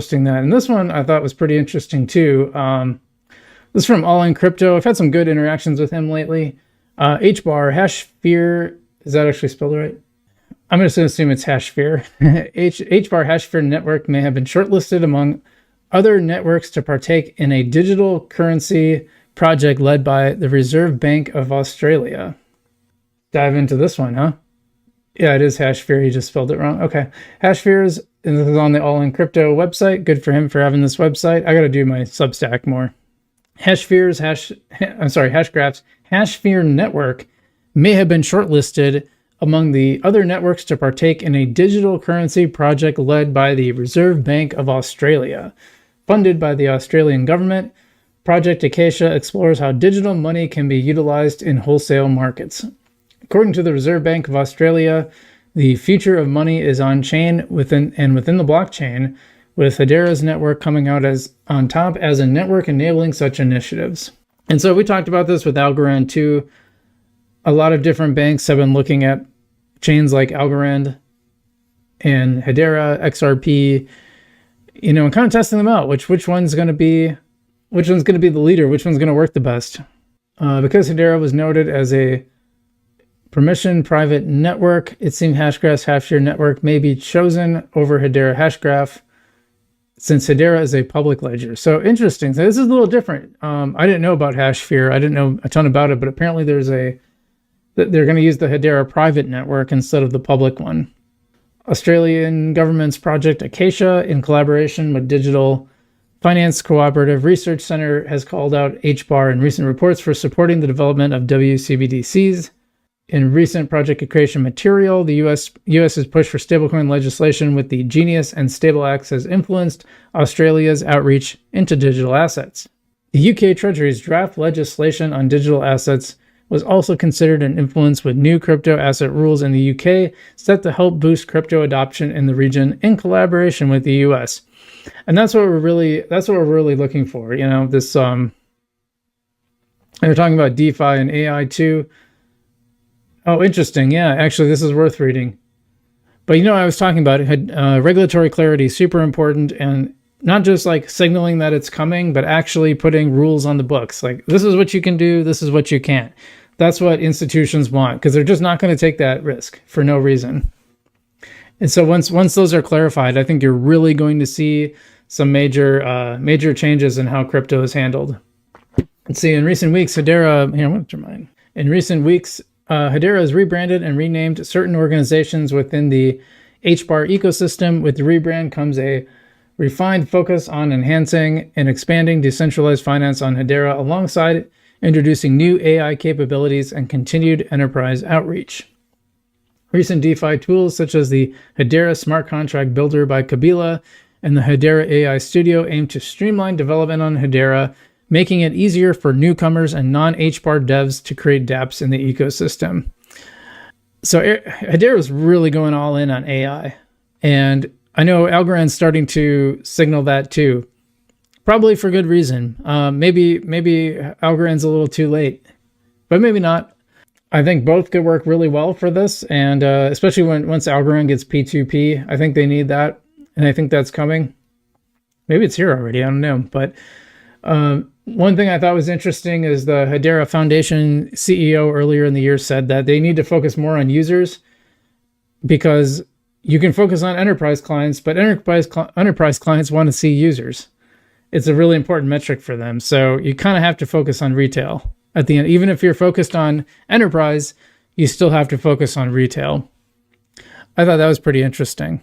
posting that. And this one I thought was pretty interesting too. This is from All In Crypto. I've had some good interactions with him lately. HBAR, hash fear, is that actually spelled right? I'm just going to assume it's hash fear. HBAR hash fear network may have been shortlisted among other networks to partake in a digital currency project led by the Reserve Bank of Australia. Dive into this one, huh? Yeah, it is hash fear. He just spelled it wrong. Okay. Hash fears, and this is on the All In Crypto website. Good for him for having this website. I got to do my Substack more. Hash fears, hash graphs, hash fear network may have been shortlisted among the other networks to partake in a digital currency project led by the Reserve Bank of Australia. Funded by the Australian government, Project Acacia explores how digital money can be utilized in wholesale markets. According to the Reserve Bank of Australia, the future of money is on-chain within the blockchain, with Hedera's network coming out as on top as a network enabling such initiatives. And so we talked about this with Algorand too. A lot of different banks have been looking at chains like Algorand and Hedera, XRP, and kind of testing them out. Which one's going to be the leader? Which one's going to work the best? Because Hedera was noted as a permission private network, it seemed Hashgraph's Hashshare network may be chosen over Hedera Hashgraph, since Hedera is a public ledger. So interesting. So this is a little different. I didn't know about Hashfear. I didn't know a ton about it, but apparently they're going to use the Hedera private network instead of the public one. Australian government's Project Acacia, in collaboration with Digital Finance Cooperative Research Center, has called out HBAR in recent reports for supporting the development of WCBDCs. In recent Project Acacia material, the U.S.'s push for stablecoin legislation with the Genius and Stable Acts has influenced Australia's outreach into digital assets. The UK Treasury's draft legislation on digital assets was also considered an influence, with new crypto asset rules in the UK set to help boost crypto adoption in the region in collaboration with the US. And that's what we're really looking for. This and we're talking about DeFi and AI too. Oh, interesting. Yeah, actually, this is worth reading. But I was talking about it. Regulatory clarity is super important, and not just like signaling that it's coming, but actually putting rules on the books. Like, this is what you can do, this is what you can't. That's what institutions want, because they're just not going to take that risk for no reason. And so once those are clarified, I think you're really going to see some major changes in how crypto is handled. Let's see. In recent weeks, Hedera has rebranded and renamed certain organizations within the HBAR ecosystem. With the rebrand comes a refined focus on enhancing and expanding decentralized finance on Hedera, alongside introducing new AI capabilities and continued enterprise outreach. Recent DeFi tools such as the Hedera Smart Contract Builder by Kabila and the Hedera AI Studio aim to streamline development on Hedera, making it easier for newcomers and non-HBAR devs to create dApps in the ecosystem. So Hedera is really going all in on AI. And I know Algorand's starting to signal that too. Probably for good reason. Maybe Algorand's a little too late, but maybe not. I think both could work really well for this, and especially once Algorand gets P2P, I think they need that, and I think that's coming. Maybe it's here already, I don't know. But one thing I thought was interesting is the Hedera Foundation CEO earlier in the year said that they need to focus more on users, because you can focus on enterprise clients, but enterprise clients want to see users. It's a really important metric for them. So you kind of have to focus on retail at the end. Even if you're focused on enterprise, you still have to focus on retail. I thought that was pretty interesting.